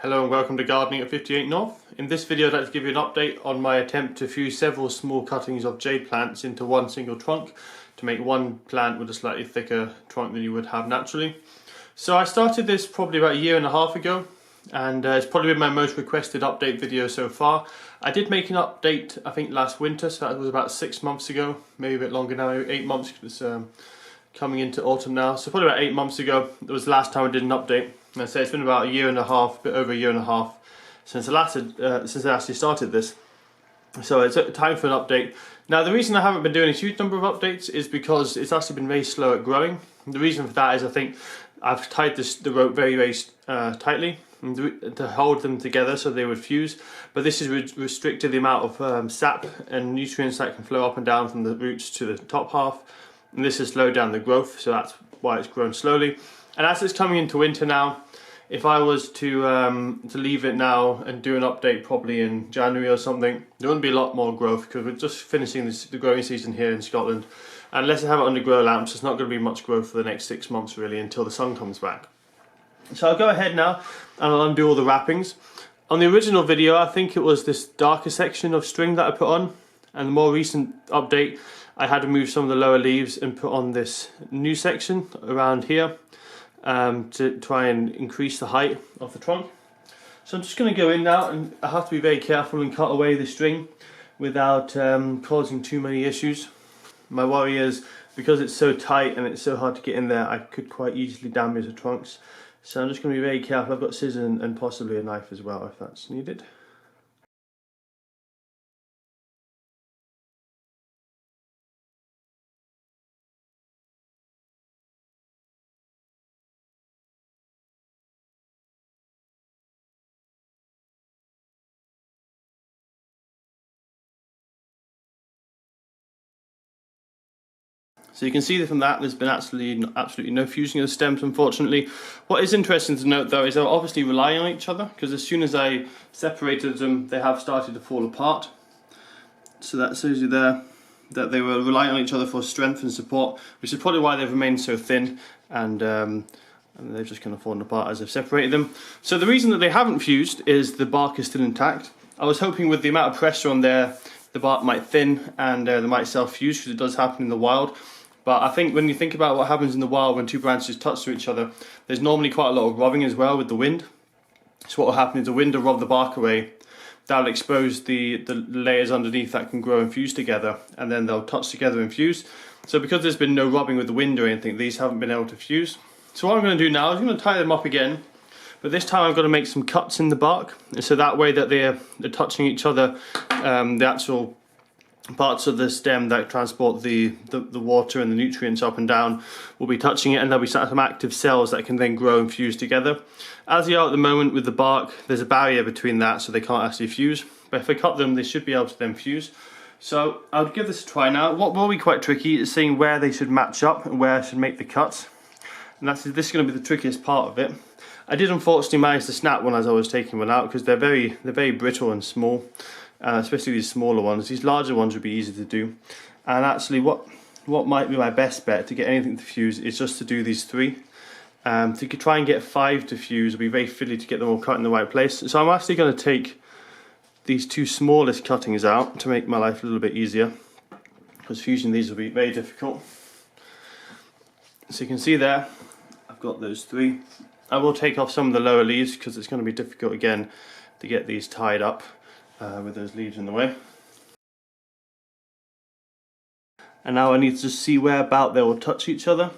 Hello and welcome to Gardening at 58 North. In this video I'd like to give you an update on my attempt to fuse several small cuttings of jade plants into one single trunk to make one plant with a slightly thicker trunk than you would have naturally. So I started this probably about a year and a half ago, and it's probably been my most requested update video so far. I did make an update I think last winter, so that was about 6 months ago, maybe a bit longer now, maybe 8 months, because it's coming into autumn now. So probably about 8 months ago, that was the last time I did an update. And I say it's been about a year and a half, a bit over a year and a half since I actually started this. So it's time for an update. Now the reason I haven't been doing a huge number of updates is because it's actually been very slow at growing. And the reason for that is I think I've tied the rope very tightly to hold them together so they would fuse, but this has restricted the amount of sap and nutrients that can flow up and down from the roots to the top half, and this has slowed down the growth, so that's why it's grown slowly. And as it's coming into winter now, if I was to leave it now and do an update probably in January or something, there wouldn't be a lot more growth because we're just finishing the growing season here in Scotland. And unless I have it under grow lamps, there's not going to be much growth for the next 6 months really until the sun comes back. So I'll go ahead now and I'll undo all the wrappings. On the original video, I think it was this darker section of string that I put on, and the more recent update, I had to move some of the lower leaves and put on this new section around here to try and increase the height of the trunk. So I'm just going to go in now, and I have to be very careful and cut away the string without causing too many issues. My worry is because it's so tight and it's so hard to get in there, I could quite easily damage the trunks. So I'm just going to be very careful. I've got scissors and possibly a knife as well if that's needed. So you can see from that there's been absolutely no fusing of the stems, unfortunately. What is interesting to note though is they're obviously relying on each other, because as soon as I separated them they have started to fall apart. So that shows you there that they were relying on each other for strength and support, which is probably why they've remained so thin, and they've just kind of fallen apart as I've separated them. So the reason that they haven't fused is the bark is still intact. I was hoping with the amount of pressure on there the bark might thin and they might self-fuse, because it does happen in the wild. But I think when you think about what happens in the wild when two branches touch to each other, there's normally quite a lot of rubbing as well with the wind. So what will happen is the wind will rub the bark away, that'll expose the layers underneath that can grow and fuse together, and then they'll touch together and fuse. So because there's been no rubbing with the wind or anything, these haven't been able to fuse. So what I'm going to do now is I'm going to tie them up again, but this time I've got to make some cuts in the bark, so that way that they're touching each other, the actual parts of the stem that transport the water and the nutrients up and down will be touching it, and there'll be some active cells that can then grow and fuse together. As they are at the moment with the bark, there's a barrier between that, so they can't actually fuse. But if I cut them, they should be able to then fuse. So I'll give this a try now. What will be quite tricky is seeing where they should match up and where I should make the cuts. And this is going to be the trickiest part of it. I did unfortunately manage to snap one as I was taking one out, because they're very brittle and small. Especially these smaller ones. These larger ones would be easy to do. And actually what might be my best bet to get anything to fuse is just to do these 3. To try and get 5 to fuse will be very fiddly to get them all cut in the right place. So I'm actually going to take these 2 smallest cuttings out to make my life a little bit easier, because fusing these will be very difficult. So you can see there, I've got those 3. I will take off some of the lower leaves because it's going to be difficult again to get these tied up with those leaves in the way. And now I need to just see where about they will touch each other,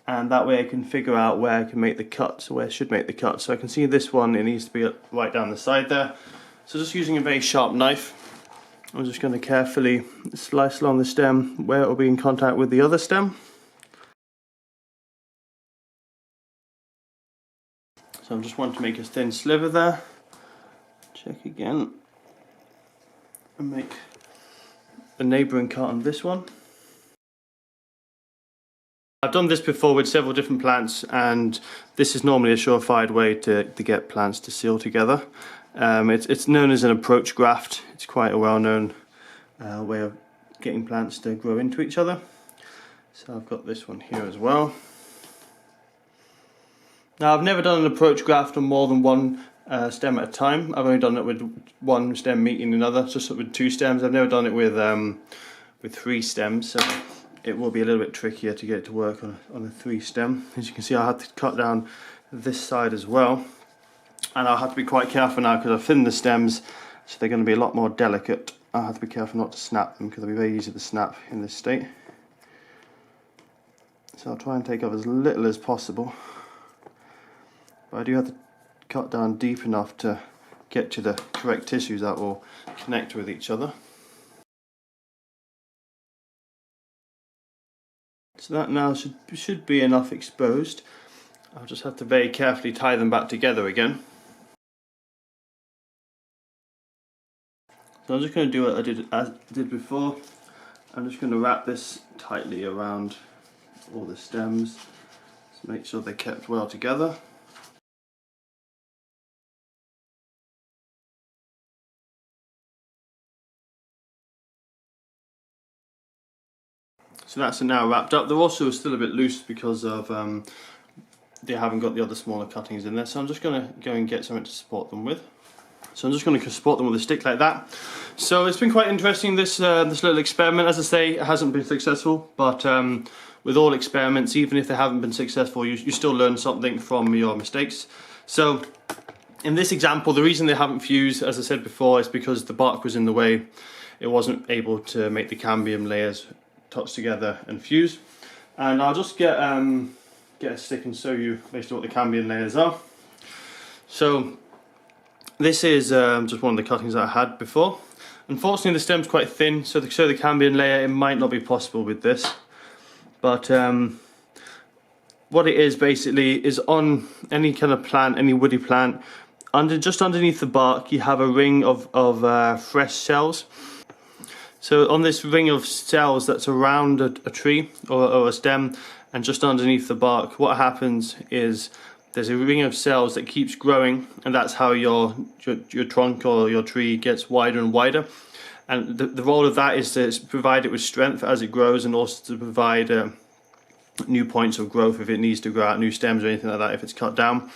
and that way I can figure out where I can make the cuts, or where I should make the cuts. So I can see this one, it needs to be right down the side there. So just using a very sharp knife, I'm just going to carefully slice along the stem where it will be in contact with the other stem. So I just want to make a thin sliver there. Check again. And make a neighbouring cut on this one. I've done this before with several different plants, and this is normally a surefire way to get plants to seal together. It's known as an approach graft. It's quite a well-known way of getting plants to grow into each other. So I've got this one here as well. Now I've never done an approach graft on more than one stem at a time. I've only done it with one stem meeting another, just with 2 stems. I've never done it with 3 stems, so it will be a little bit trickier to get it to work on a 3 stem. As you can see, I had to cut down this side as well, and I'll have to be quite careful now because I've thinned the stems, so they're going to be a lot more delicate. I'll have to be careful not to snap them because they'll be very easy to snap in this state. So I'll try and take off as little as possible, but I do have to cut down deep enough to get to the correct tissues that will connect with each other. So that now should be enough exposed. I'll just have to very carefully tie them back together again. So I'm just going to do what I did before. I'm just going to wrap this tightly around all the stems to make sure they're kept well together. So that's now wrapped up. They're also still a bit loose because of they haven't got the other smaller cuttings in there. So I'm just going to go and get something to support them with. So I'm just going to support them with a stick like that. So it's been quite interesting, this little experiment. As I say, it hasn't been successful, but with all experiments, even if they haven't been successful, you still learn something from your mistakes. So in this example, the reason they haven't fused, as I said before, is because the bark was in the way. It wasn't able to make the cambium layers touch together and fuse. And I'll just get a stick and show you basically what the cambium layers are. So this is just one of the cuttings that I had before. Unfortunately, the stem's quite thin, so to show the cambium layer, it might not be possible with this. But what it is basically is on any kind of plant, any woody plant, just underneath the bark, you have a ring of fresh cells. So on this ring of cells that's around a tree or a stem, and just underneath the bark, what happens is there's a ring of cells that keeps growing, and that's how your trunk or your tree gets wider and wider. And the role of that is to provide it with strength as it grows, and also to provide new points of growth if it needs to grow out new stems or anything like that if it's cut down.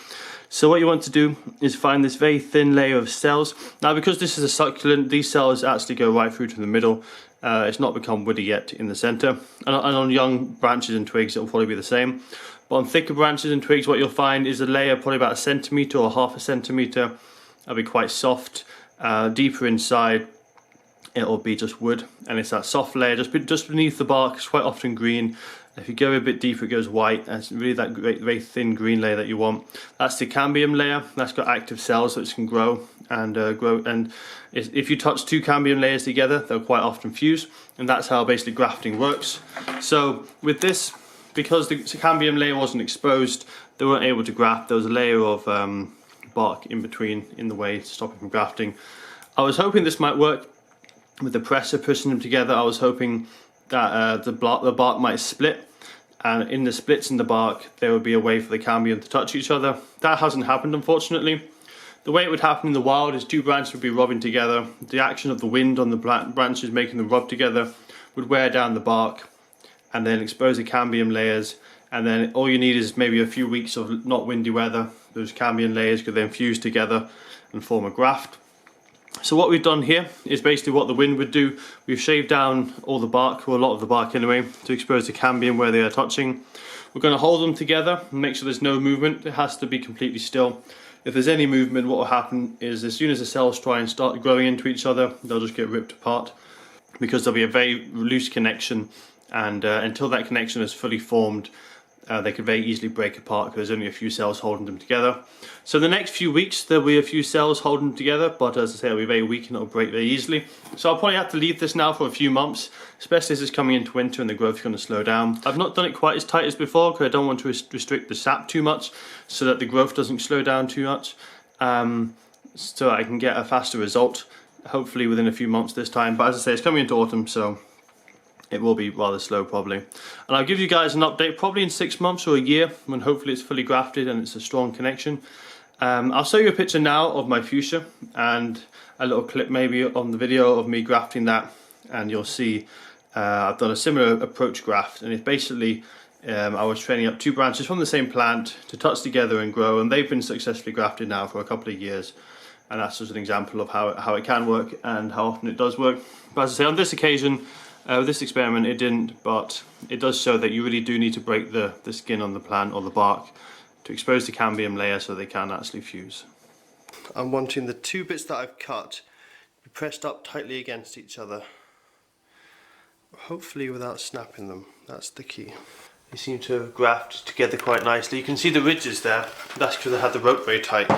So what you want to do is find this very thin layer of cells. Now, because this is a succulent, these cells actually go right through to the middle. It's not become woody yet in the center. And on young branches and twigs, it'll probably be the same. But on thicker branches and twigs, what you'll find is a layer probably about 1 centimeter or half a centimeter. That'll be quite soft. Deeper inside, it'll be just wood, and it's that soft layer just beneath the bark. It's quite often green. If you go a bit deeper, it goes white, and it's really that great, very thin green layer that you want. That's the cambium layer. That's got active cells so it can grow and grow. And if you touch 2 cambium layers together, they'll quite often fuse, and that's how basically grafting works. So with this, because the cambium layer wasn't exposed, they weren't able to graft. There was a layer of bark in between, in the way, to stop it from grafting. I was hoping this might work with the presser pushing them together. I was hoping that the bark might split, and in the splits in the bark there would be a way for the cambium to touch each other. That hasn't happened, unfortunately. The way it would happen in the wild is 2 branches would be rubbing together. The action of the wind on the branches making them rub together would wear down the bark and then expose the cambium layers, and then all you need is maybe a few weeks of not windy weather. Those cambium layers could then fuse together and form a graft. So what we've done here is basically what the wind would do. We've shaved down all the bark, or a lot of the bark anyway, to expose the cambium where they are touching. We're going to hold them together and make sure there's no movement. It has to be completely still. If there's any movement, what will happen is as soon as the cells try and start growing into each other, they'll just get ripped apart, because there'll be a very loose connection, and until that connection is fully formed, they could very easily break apart because there's only a few cells holding them together. So the next few weeks there'll be a few cells holding them together, but as I say, it'll be very weak and it'll break very easily. So I'll probably have to leave this now for a few months, especially as it's coming into winter and the growth is going to slow down. I've not done it quite as tight as before because I don't want to restrict the sap too much so that the growth doesn't slow down too much, so I can get a faster result, hopefully within a few months this time. But as I say, it's coming into autumn, so it will be rather slow probably. And I'll give you guys an update probably in 6 months or a year, when hopefully it's fully grafted and it's a strong connection. I'll show you a picture now of my fuchsia and a little clip maybe on the video of me grafting that, and you'll see I've done a similar approach graft, and it's basically I was training up 2 branches from the same plant to touch together and grow, and they've been successfully grafted now for a couple of years. And that's just an example of how it can work and how often it does work. But as I say, on this occasion, this experiment, it didn't, but it does show that you really do need to break the skin on the plant or the bark to expose the cambium layer so they can actually fuse. I'm wanting the 2 bits that I've cut be pressed up tightly against each other, hopefully without snapping them. That's the key. They seem to have grafted together quite nicely. You can see the ridges there. That's because I had the rope very tight.